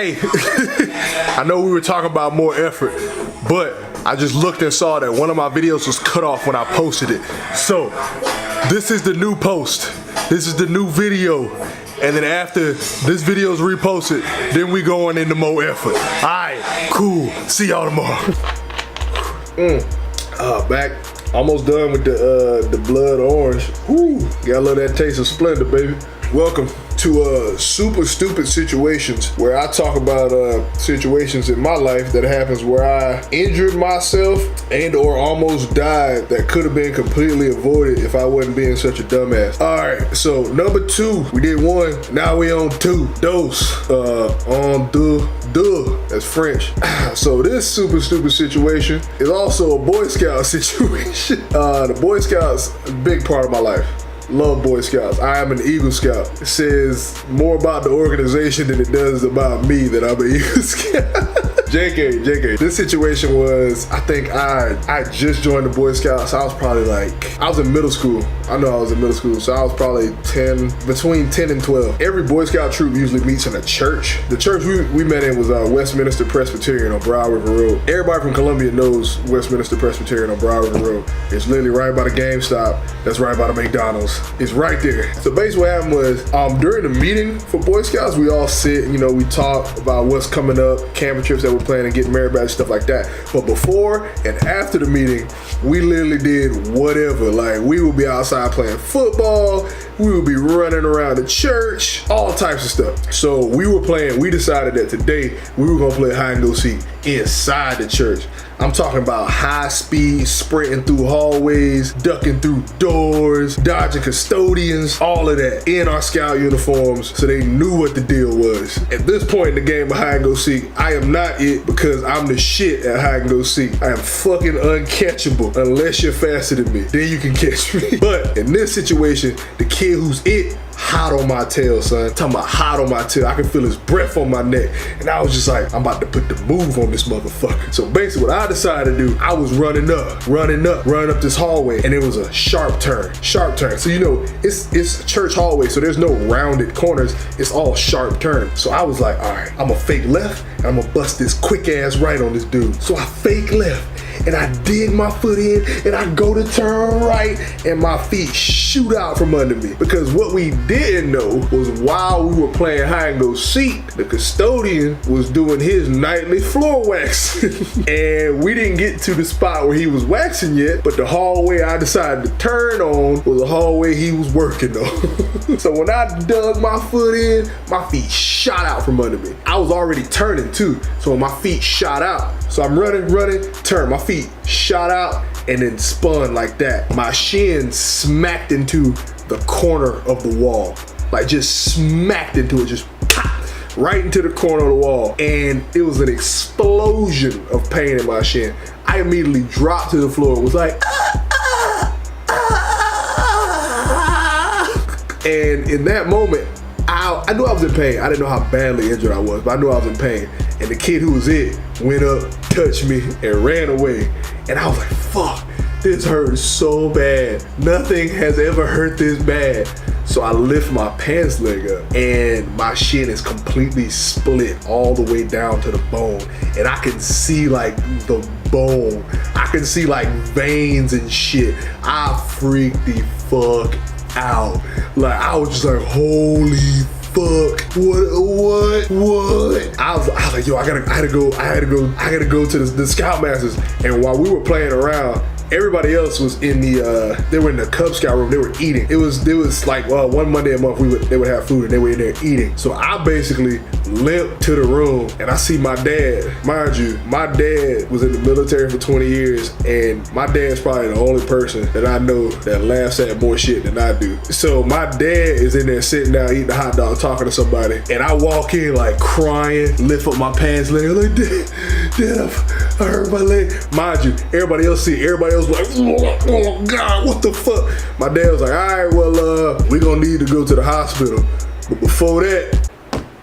Hey, I know we were talking about more effort, but I just looked and saw that one of my videos was cut off when I posted it. So, this is the new post. This is the new video. And then after this video is reposted, then we going into more effort. All right, cool. See y'all tomorrow. Back. Almost done with the blood orange. Woo, gotta love that taste of Splenda, baby. Welcome to super stupid situations, where I talk about situations in my life that happens where I injured myself and or almost died that could have been completely avoided if I wasn't being such a dumbass. All right, so number 2, we did 1, now we on 2. Dos, on deux, that's French. So this super stupid situation is also a Boy Scout situation. The Boy Scouts, a big part of my life. Love Boy Scouts. I am an Eagle Scout. It says more about the organization than it does about me that I'm an Eagle Scout. JK. This situation was, I think I just joined the Boy Scouts. I was probably I was in middle school. I know I was in middle school, so I was probably between 10 and 12. Every Boy Scout troop usually meets in a church. The church we met in was Westminster Presbyterian on Broad River Road. Everybody from Columbia knows Westminster Presbyterian on Broad River Road. It's literally right by the GameStop. That's right by the McDonald's. It's right there. So basically what happened was, during the meeting for Boy Scouts, we all sit, we talk about what's coming up, camping trips that we're planning, getting married, back, stuff like that. But before and after the meeting, we literally did whatever. We would be outside playing football, we would be running around the church, all types of stuff. So we decided that today we were gonna play hide and go seek inside the church. I'm talking about high speed, sprinting through hallways, ducking through doors, dodging custodians, all of that in our scout uniforms, so they knew what the deal was. At this point in the game of hide and go seek, I am not it because I'm the shit at hide and go seek. I am fucking uncatchable unless you're faster than me. Then you can catch me. But in this situation, the kid who's it, hot on my tail, son. I'm talking about hot on my tail. I can feel his breath on my neck. And I was just like, I'm about to put the move on this motherfucker. So basically what I decided to do, I was running up this hallway, and it was a sharp turn. So it's a church hallway, so there's no rounded corners. It's all sharp turns. So I was like, all right, I'm gonna fake left, and I'm gonna bust this quick ass right on this dude. So I fake left, and I dig my foot in, and I go to turn right, and my feet shoot out from under me. Because what we didn't know was, while we were playing hide and go seek, the custodian was doing his nightly floor wax. And we didn't get to the spot where he was waxing yet, but the hallway I decided to turn on was the hallway he was working on. So when I dug my foot in, my feet shot out from under me. I was already turning too, so my feet shot out. So I'm running, turn, my feet shot out, and then spun like that. My shin smacked into the corner of the wall. Just smacked into it, just pop, right into the corner of the wall. And it was an explosion of pain in my shin. I immediately dropped to the floor and was like, And in that moment, I knew I was in pain. I didn't know how badly injured I was, but I knew I was in pain. And the kid who was it went up, touched me, and ran away. And I was like, fuck, this hurts so bad. Nothing has ever hurt this bad. So I lift my pants leg up, and my shin is completely split all the way down to the bone. And I can see the bone. I can see veins and shit. I freaked the fuck out. I was just like, holy fuck, what? I was like, yo, I gotta go to the Scoutmasters. And while we were playing around, everybody else was in they were in the Cub Scout room. They were eating. It was one Monday a month they would have food, and they were in there eating. So I basically limped to the room, and I see my dad. Mind you, my dad was in the military for 20 years, and my dad's probably the only person that I know that laughs at more shit than I do. So my dad is in there sitting down eating a hot dog, talking to somebody, and I walk in crying, lift up my pants leg, like, Dad, I hurt my leg. Mind you, everybody else was like, oh God, what the fuck? My dad was like, all right, well, we gonna need to go to the hospital. But before that,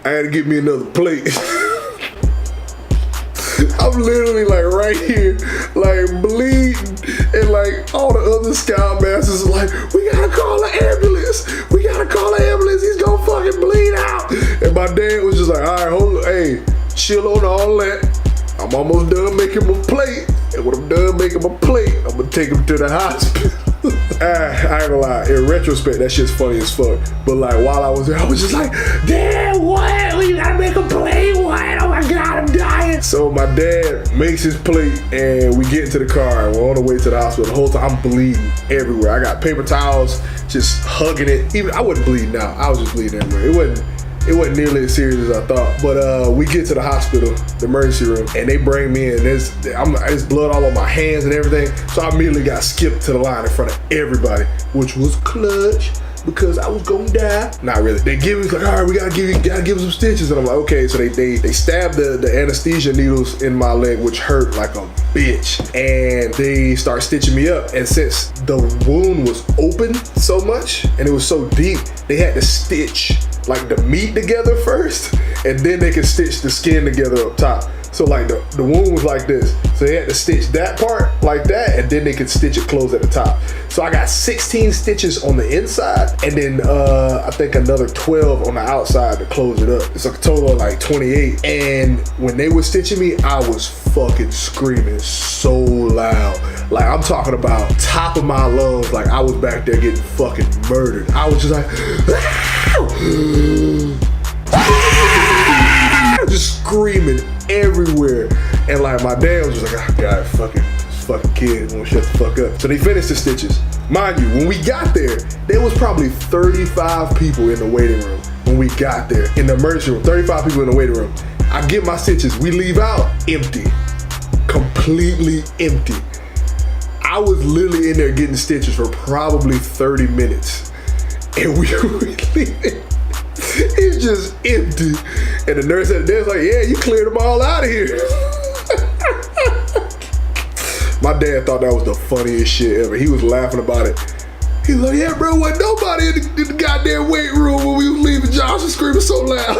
I had to get me another plate. I'm literally right here, bleeding, and all the other Scoutmasters are like, we gotta call an ambulance. He's gonna fucking bleed out. And my dad was just like, all right, hold on, hey, chill on all that. I'm almost done making my plate. And when I'm done making my plate, I'm gonna take him to the hospital. I ain't gonna lie, in retrospect, that shit's funny as fuck. But like, while I was there, I was just like, damn, what? You gotta make a plate? What? Oh my God, I'm dying. So my dad makes his plate and we get into the car and we're on the way to the hospital. The whole time I'm bleeding everywhere. I got paper towels, just hugging it. Even I wasn't bleeding out, I was just bleeding everywhere. It wasn't nearly as serious as I thought. But we get to the hospital, the emergency room, and they bring me in. There's blood all on my hands and everything. So I immediately got skipped to the line in front of everybody, which was clutch because I was gonna die. Not really. They give me, like, all right, we gotta give some stitches. And I'm like, okay. So they stabbed the anesthesia needles in my leg, which hurt like a bitch. And they start stitching me up. And since the wound was open so much and it was so deep, they had to stitch like the meat together first, and then they can stitch the skin together up top. So like the wound was like this. So they had to stitch that part like that, and then they could stitch it closed at the top. So I got 16 stitches on the inside, and then I think another 12 on the outside to close it up. It's a total of like 28. And when they were stitching me, I was fucking screaming so loud. Like, I'm talking about top of my lungs, like I was back there getting fucking murdered. I was just like, just screaming everywhere. And like my dad was just like, oh God, this fucking kid won't shut the fuck up. So they finished the stitches. Mind you, when we got there was probably 35 people in the waiting room. When we got there, in the emergency room, 35 people in the waiting room. I get my stitches, we leave out, empty. Completely empty. I was literally in there getting stitches for probably 30 minutes. And we were leaving. It's just empty. And the nurse at the desk like, yeah, you cleared them all out of here. My dad thought that was the funniest shit ever. He was laughing about it. He was like, yeah, bro, wasn't nobody in the goddamn weight room when we was leaving Johnson screaming so loud.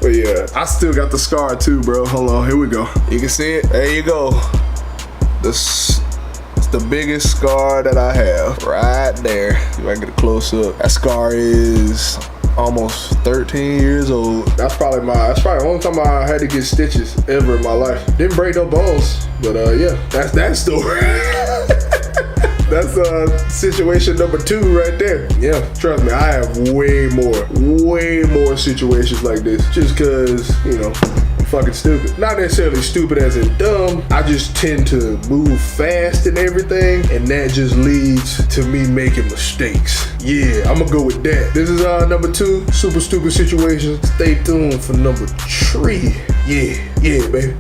But yeah, I still got the scar too, bro. Hold on, here we go. You can see it, there you go. It's the biggest scar that I have, right there. If I get a close up, that scar is almost 13 years old. That's probably the only time I had to get stitches ever in my life. Didn't break no bones, but yeah, that's that story. That's situation number 2 right there. Yeah, trust me, I have way more situations like this just cause, you know, I'm fucking stupid. Not necessarily stupid as in dumb. I just tend to move fast and everything, and that just leads to me making mistakes. Yeah, I'm gonna go with that. This is number 2, super stupid situations. Stay tuned for number 3. Yeah, baby.